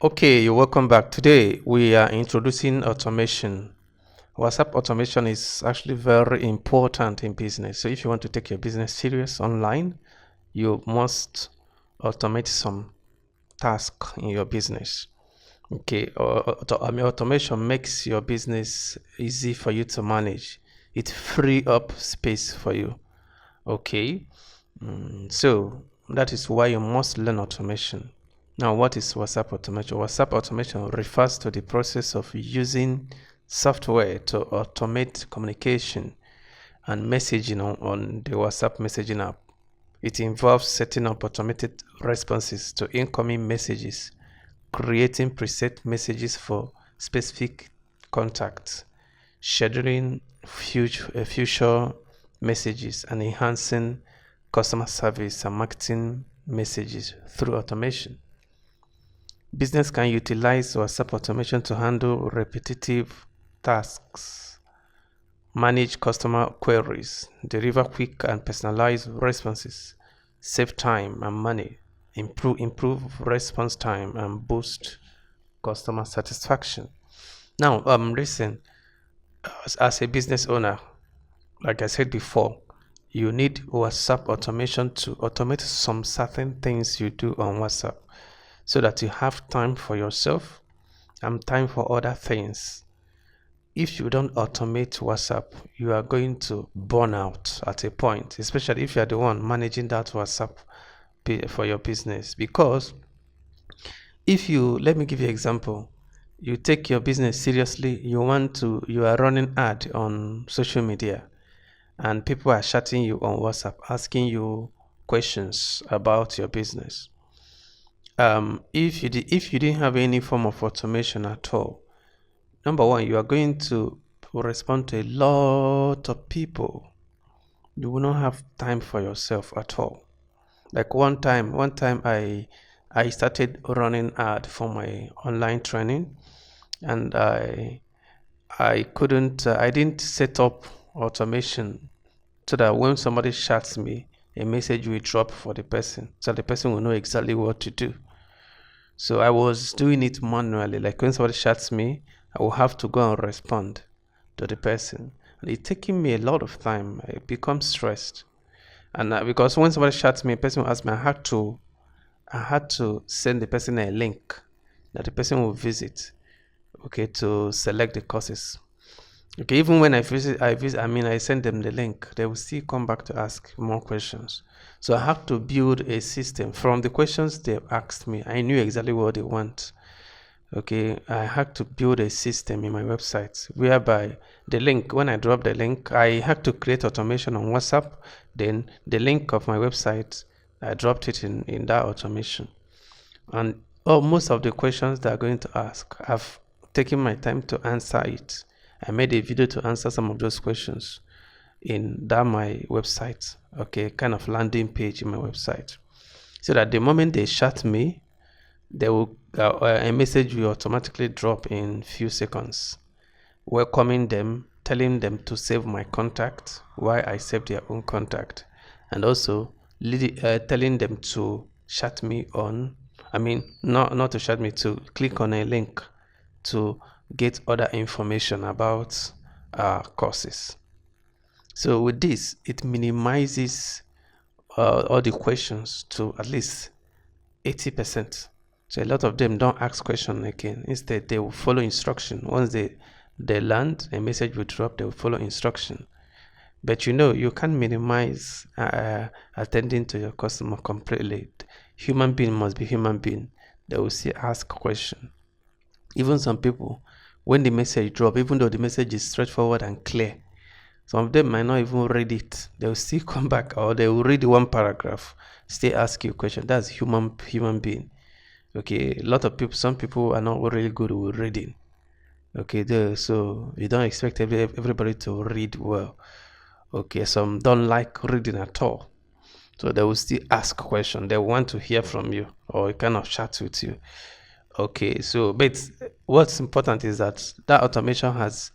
Okay, you're welcome back. Today we are introducing automation. WhatsApp automation is actually very important in business. So if you want to take your business serious online, you must automate some task in your business. Okay, automation makes your business easy for you to manage. It free up space for you. Okay, so that is why you must learn automation. Now, what is WhatsApp automation? WhatsApp automation refers to the process of using software to automate communication and messaging on the WhatsApp messaging app. It involves setting up automated responses to incoming messages, creating preset messages for specific contacts, scheduling future messages, and enhancing customer service and marketing messages through automation. Business can utilize WhatsApp automation to handle repetitive tasks, manage customer queries, deliver quick and personalized responses, save time and money, improve response time, and boost customer satisfaction. Now, listen, as a business owner, like I said before, you need WhatsApp automation to automate some certain things you do on WhatsApp so that you have time for yourself and time for other things. If you don't automate WhatsApp, you are going to burn out at a point, especially if you are the one managing that WhatsApp for your business. Because if you, let me give you an example, you take your business seriously, you are running ad on social media and people are chatting you on WhatsApp, asking you questions about your business. If you didn't have any form of automation at all, number one, you are going to respond to a lot of people. You will not have time for yourself at all. Like one time I started running ad for my online training, and I didn't set up automation so that when somebody chats me, a message will drop for the person, so the person will know exactly what to do. So I was doing it manually. Like when somebody chats me, I will have to go and respond to the person. And it's taking me a lot of time. I become stressed. And because when somebody chats me, a person will ask me, I had to send the person a link that the person will visit, okay, to select the courses. Okay, even when I send them the link, they will still come back to ask more questions. So I have to build a system from the questions they asked me. I knew exactly what they want. Okay, I had to build a system in my website whereby the link, when I drop the link, I had to create automation on WhatsApp. Then the link of my website, I dropped it in that automation. And most of the questions they are going to ask, I've taken my time to answer it. I made a video to answer some of those questions in that my website, okay, kind of landing page in my website, so that the moment they chat me, they will a message will automatically drop in few seconds, welcoming them, telling them to save my contact, why I saved their own contact, and also telling them to chat me on. I mean, not to chat me, to click on a link to get other information about courses. So with this, it minimizes all the questions to at least 80%. So a lot of them don't ask question again. Instead, they will follow instruction. Once they land, a message will drop, they will follow instruction. But you can't minimize attending to your customer completely. Human being must be human being. They will still ask question. Even some people, when the message drop, even though the message is straightforward and clear, some of them might not even read it. They will still come back, or they will read one paragraph, still ask you a question. That's human being. Okay, a lot of people, some people are not really good with reading. Okay, so you don't expect everybody to read well. Okay, some don't like reading at all. So they will still ask question. They want to hear from you or kind of chat with you. Okay, so but what's important is that automation has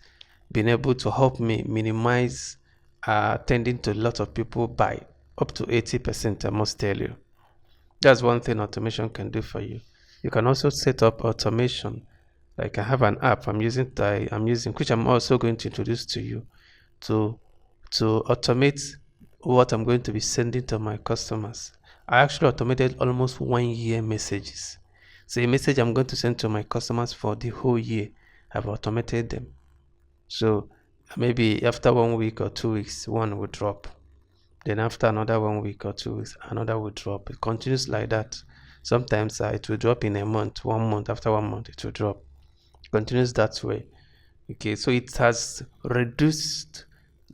been able to help me minimize attending to a lot of people by up to 80%, I must tell you. That's one thing automation can do for you. You can also set up automation. Like I have an app I'm using, which I'm also going to introduce to you, to automate what I'm going to be sending to my customers. I actually automated almost 1 year messages. So a message I'm going to send to my customers for the whole year, I've automated them. So maybe after 1 week or 2 weeks, one will drop. Then after another 1 week or 2 weeks, another will drop. It continues like that. Sometimes it will drop in a month, 1 month. After 1 month, it will drop. It continues that way. Okay, so it has reduced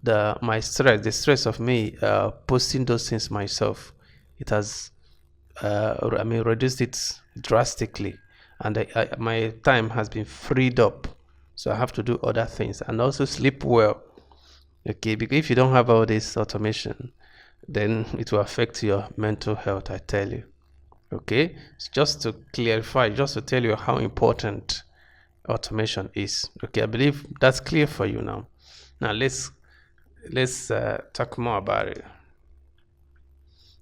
the stress of me posting those things myself. It has reduced it drastically, and my time has been freed up, so I have to do other things and also sleep well. Okay, because if you don't have all this automation, then it will affect your mental health, I tell you. Okay, so just to clarify, just to tell you how important automation is. Okay, I believe that's clear for you now. Now let's talk more about it.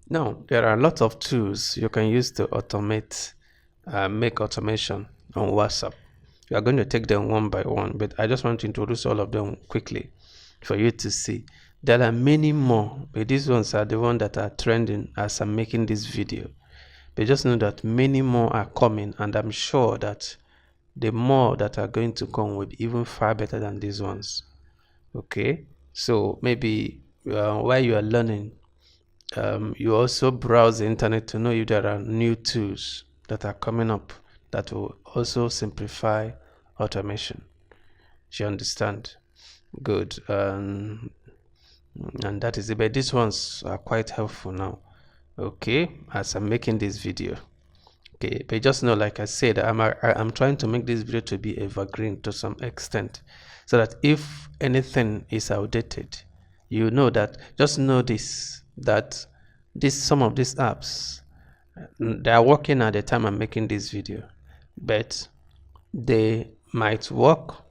Now there are a lot of tools you can use to automate, make automation on WhatsApp. We are going to take them one by one, but I just want to introduce all of them quickly for you to see. There are many more, but these ones are the ones that are trending as I'm making this video. But just know that many more are coming, and I'm sure that the more that are going to come will be even far better than these ones. Okay, so maybe while you are learning, you also browse the internet to know if there are new tools that are coming up that will also simplify automation. Do you understand? Good. And that is it. But these ones are quite helpful now. Okay, as I'm making this video. Okay, but just know, like I said, I'm trying to make this video to be evergreen to some extent, so that if anything is outdated, you know that. Just know this, that some of these apps, they are working at the time I'm making this video, but they might work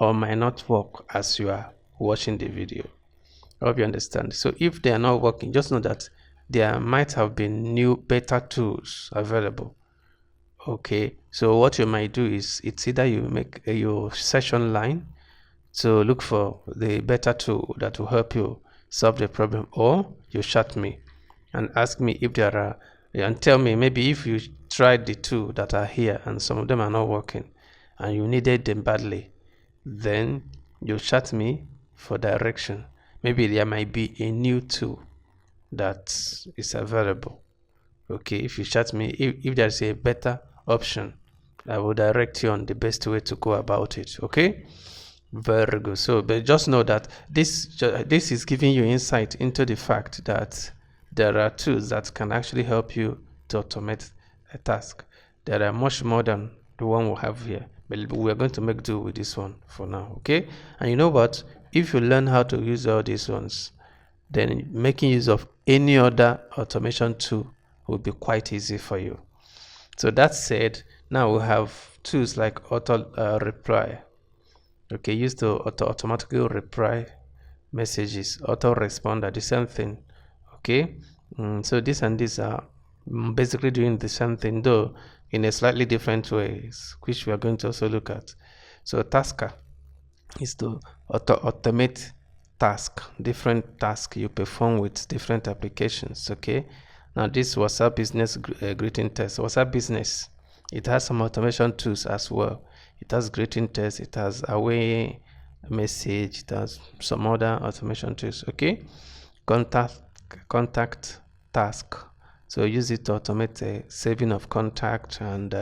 or might not work as you are watching the video. I hope you understand. So if they are not working, just know that there might have been new better tools available. Okay, so what you might do is, it's either you make your session line to look for the better tool that will help you solve the problem, or you chat me and ask me if there are, and tell me maybe if you tried the two that are here and some of them are not working and you needed them badly, then you chat me for direction. Maybe there might be a new tool that is available. Okay, if you chat me, if there's a better option, I will direct you on the best way to go about it. Okay, very good. So but just know that this is giving you insight into the fact that there are tools that can actually help you to automate a task. There are much more than the one we have here, but we're going to make do with this one for now. Okay, and you know what, if you learn how to use all these ones, then making use of any other automation tool will be quite easy for you. So that said, now we have tools like auto reply. Okay, used to automatically reply messages. Auto responder, the same thing. Okay, so this and this are basically doing the same thing, though in a slightly different ways, which we are going to also look at. So Tasker is to automate different tasks you perform with different applications. Okay, now this WhatsApp business greeting test. WhatsApp business, it has some automation tools as well. It has greeting test, it has away message, it has some other automation tools. Okay, contact task, so use it to automate a saving of contact and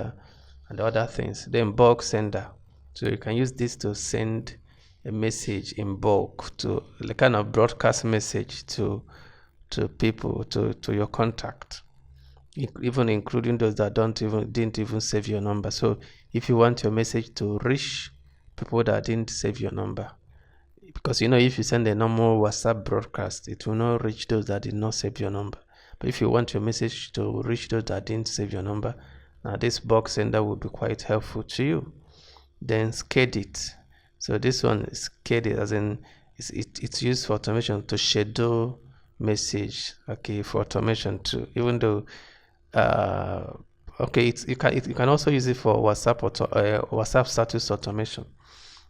other things. Then bulk sender, so you can use this to send a message in bulk, to the kind of broadcast message to people, to your contact, even including those that didn't even save your number. So if you want your message to reach people that didn't save your number, because if you send a normal WhatsApp broadcast, it will not reach those that did not save your number. But if you want your message to reach those that didn't save your number, now this bulk sender will be quite helpful to you. Then Schedit. So this one is Schedit, as in it's used for automation to schedule message. Okay, for automation too, even though okay, you can also use it for WhatsApp WhatsApp status automation.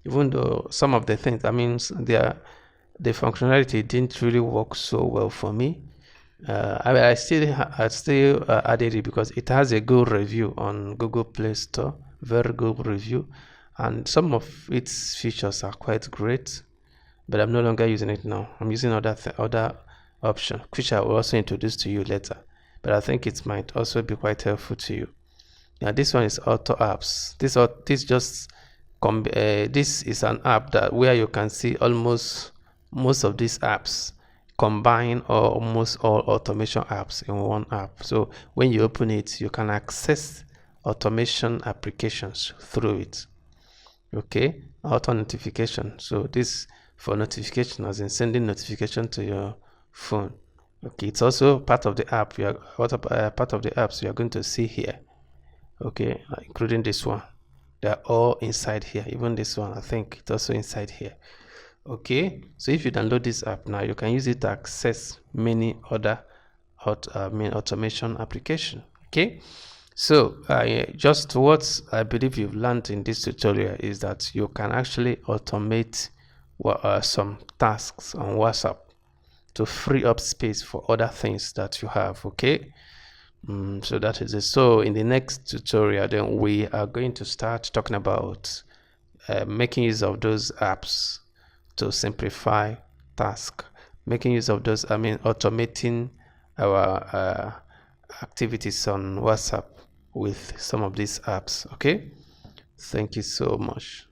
Even though some of the things, I mean, the functionality didn't really work so well for me. I still added it because it has a good review on Google Play Store, very good review, and some of its features are quite great. But I'm no longer using it now. I'm using other option, which I will also introduce to you later. But I think it might also be quite helpful to you. Now this one is Auto Apps. This is an app that where you can see almost most of these apps combine, or almost all automation apps in one app. So when you open it, you can access automation applications through it. Okay, auto notification. So this for notification, as in sending notification to your phone. Okay, it's also part of the app. Part of the apps you are going to see here. Okay, including this one. They're all inside here. Even this one, I think it's also inside here. Okay, so if you download this app now, you can use it to access many other automation application. Okay, so just what I believe you've learned in this tutorial is that you can actually automate some tasks on WhatsApp to free up space for other things that you have. Okay, so that is it. So in the next tutorial, then we are going to start talking about making use of those apps to simplify tasks, making use of those, I mean, automating our activities on WhatsApp with some of these apps. Okay, thank you so much.